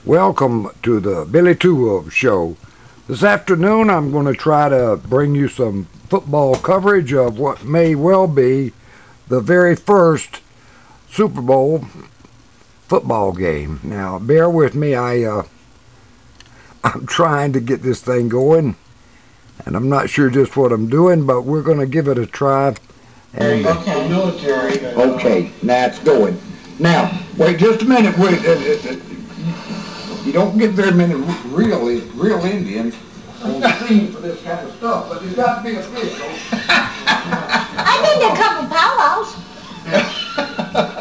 Welcome to the Billy Twowolves Show. This afternoon I'm going to try to bring you some football coverage of what may well be the very first Super Bowl football game. Now bear with me, I'm trying to get this thing going and I'm not sure just what I'm doing, but we're going to give it a try. And, okay, now it's going. Now, wait just a minute. Wait. You don't get very many real Indians on the scene for this kind of stuff, but there's got to be official. I need a couple powwows.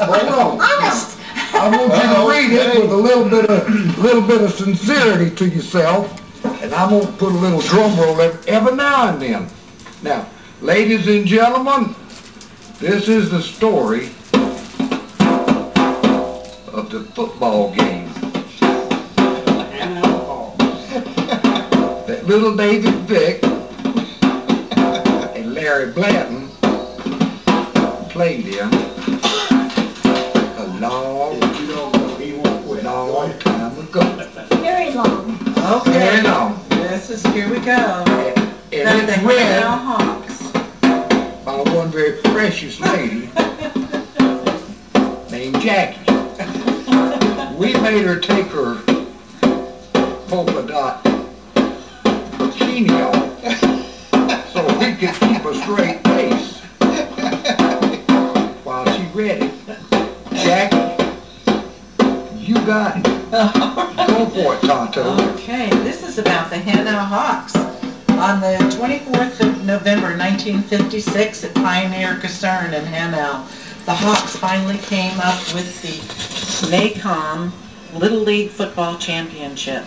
Hold on. Honest. Now, I want you to read it with a little bit of sincerity to yourself, and I'm going to put a little drum roll every now and then. Now, ladies and gentlemen, this is the story of the football game. That little David Vick and Larry Blanton played in a long time ago. Very long. Okay. Very long. Here we go. And it's read by one very precious lady named Jackie. We made her take her polka dot bikini off so we could keep a straight face while she read it. Jackie, you got it. Go for it, Tonto. Okay, this is about the Hanau Hawks. On the 24th of November 1956 at Pioneer Kaserne in Hanau, the Hawks finally came up with the NACOM Little League Football Championship.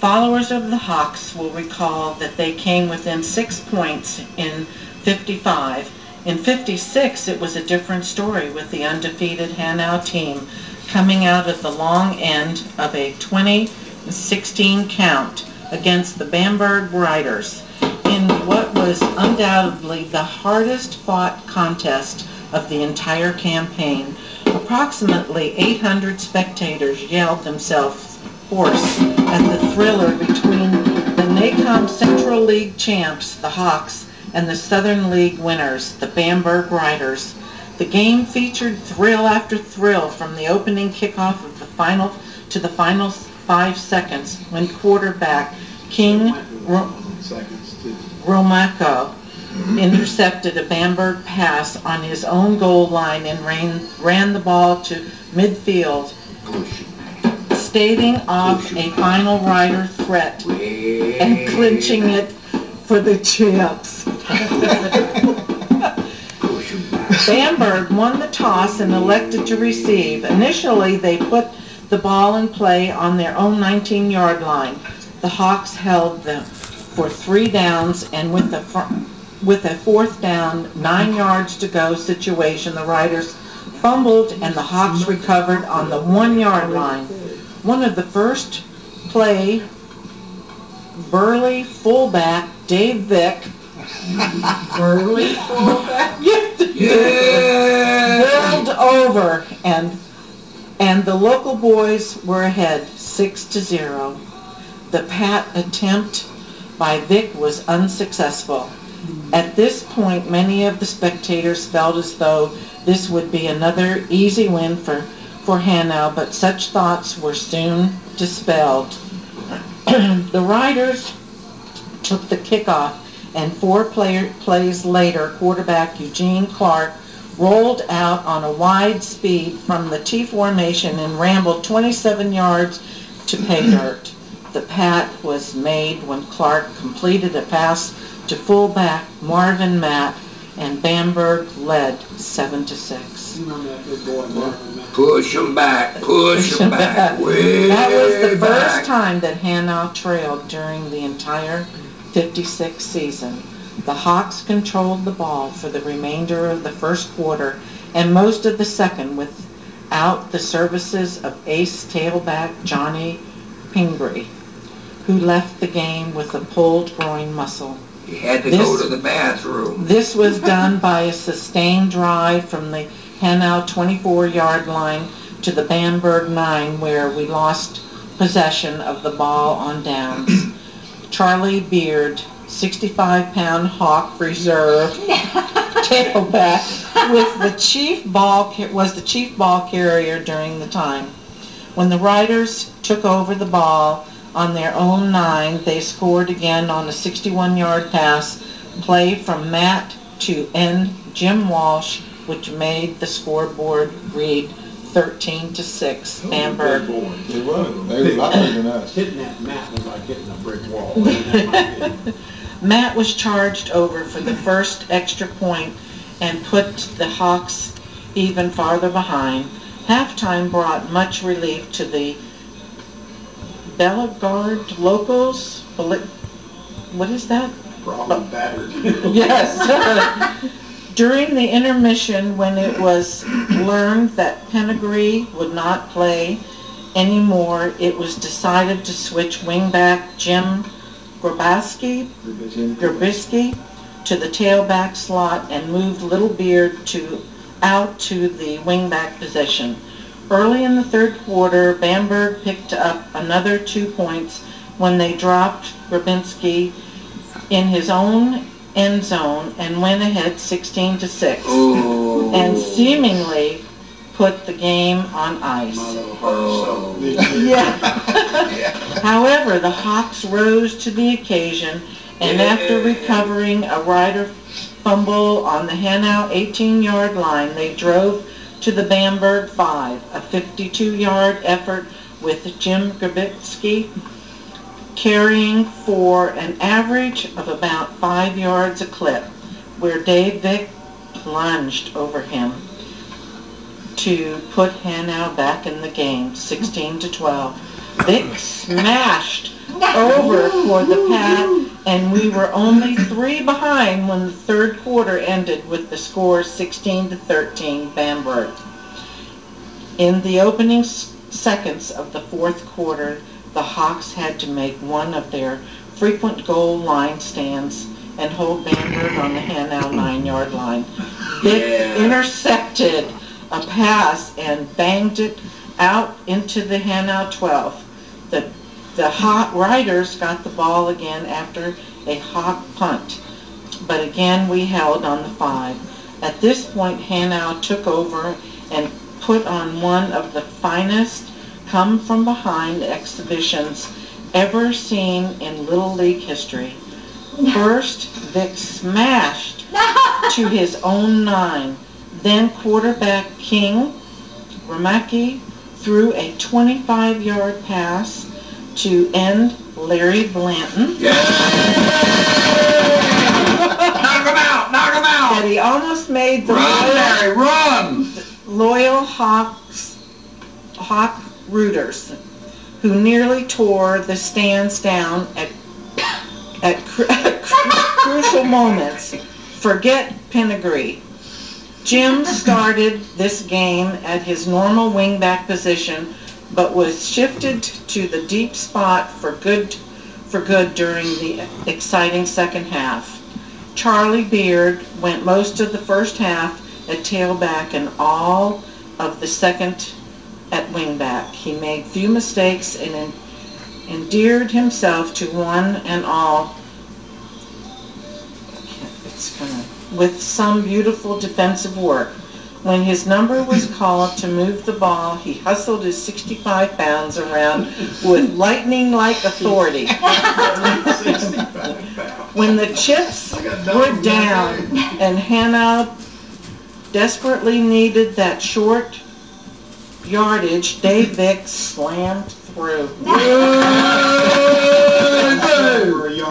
Followers of the Hawks will recall that they came within 6 points in 55. In 56, it was a different story with the undefeated Hanau team coming out at the long end of a 20-16 count against the Bamberg Riders in what was undoubtedly the hardest fought contest of the entire campaign. Approximately 800 spectators yelled themselves hoarse at the thriller between the NACOM Central League champs, the Hawks, and the Southern League winners, the Bamberg Riders. The game featured thrill after thrill from the opening kickoff of the final 5 seconds when quarterback King Romako intercepted a Bamberg pass on his own goal line and ran the ball to midfield, staving off a final Rider threat and clinching it for the champs. Bamberg won the toss and elected to receive. Initially, they put the ball in play on their own 19-yard line. The Hawks held them for 3 downs, and with a 4th down, 9 yards to go situation, the Riders fumbled and the Hawks recovered on the 1-yard line. One of the first play, burly fullback Dave Vick, burly fullback, rolled over, and the local boys were ahead 6-0. The pat attempt by Vick was unsuccessful. At this point, many of the spectators felt as though this would be another easy win for Hanau, but such thoughts were soon dispelled. The Riders took the kickoff, and 4 plays later, quarterback Eugene Clark rolled out on a wide speed from the T formation and rambled 27 yards to pay dirt. The pat was made when Clark completed a pass to fullback Marvin Matt, and Bamberg led 7-6. Push them back, push them back. That was the first time that Hanau trailed during the entire 56 season. The Hawks controlled the ball for the remainder of the first quarter and most of the second without the services of ace tailback Johnny Pingree, who left the game with a pulled groin muscle. He had to go to the bathroom. This was done by a sustained drive from the Hanau 24-yard line to the Bamberg 9, where we lost possession of the ball on downs. Charlie Beard, 65-pound Hawk reserve, tailback, was the chief ball carrier during the time. When the Riders took over the ball on their own 9, they scored again on a 61-yard pass play from Matt to end Jim Walsh, which made the scoreboard read 13-6, Bamberg. They were a lot better than us. Hitting that Matt was like hitting a brick wall. Matt was charged over for the first extra point and put the Hawks even farther behind. Halftime brought much relief to the Bellegarde locals. What is that? Problem battered. Yes. During the intermission, when it was learned that Penegry would not play anymore, it was decided to switch wingback Jim Grabowski to the tailback slot and moved Little Beard out to the wingback position. Early in the third quarter, Bamberg picked up another 2 points when they dropped Grabinski in his own end zone and went ahead 16-6, and seemingly put the game on ice. Yeah. However, the Hawks rose to the occasion, and after recovering a Rider fumble on the Hanau 18-yard line, they drove to the Bamberg 5, a 52-yard effort with Jim Grabinski carrying for an average of about 5 yards a clip, where Dave Vick plunged over him to put Hanau back in the game, 16-12. Vick smashed over for the pad, and we were only 3 behind when the third quarter ended with the score 16-13 Bamberg. In the opening seconds of the fourth quarter, the Hawks had to make one of their frequent goal line stands and hold Bamberg on the Hanau 9-yard line. Vick intercepted a pass and banged it out into the Hanau 12. The Hawk Riders got the ball again after a Hawk punt, but again we held on the 5. At this point, Hanau took over and put on one of the finest come-from-behind exhibitions ever seen in Little League history. First, Vick smashed to his own 9. Then quarterback King Ramaki threw a 25-yard pass to end Larry Blanton. Yeah! Knock him out! Knock him out! That he almost made the loyal Hawk rooters, who nearly tore the stands down at crucial moments. Forget Penegry. Jim started this game at his normal wingback position, but was shifted to the deep spot for good during the exciting second half. Charlie Beard went most of the first half at tailback and all of the second at wingback. He made few mistakes and endeared himself to one and all with some beautiful defensive work. When his number was called to move the ball, he hustled his 65 pounds around with lightning-like authority. When the chips were down and Hanau desperately needed that short yardage, Dave Vick slammed through.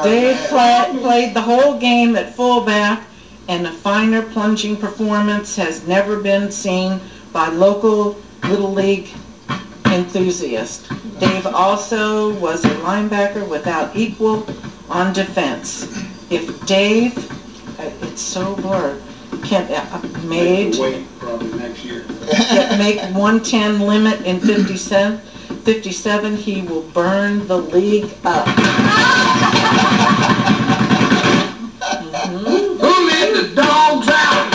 Dave played the whole game at fullback, and a finer plunging performance has never been seen by local Little League enthusiasts. Dave also was a linebacker without equal on defense. If Dave, it's so blurred, can make 110 limit in 57, he will burn the league up. Dogs out!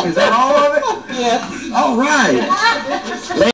Is that all of it? Yes. All right.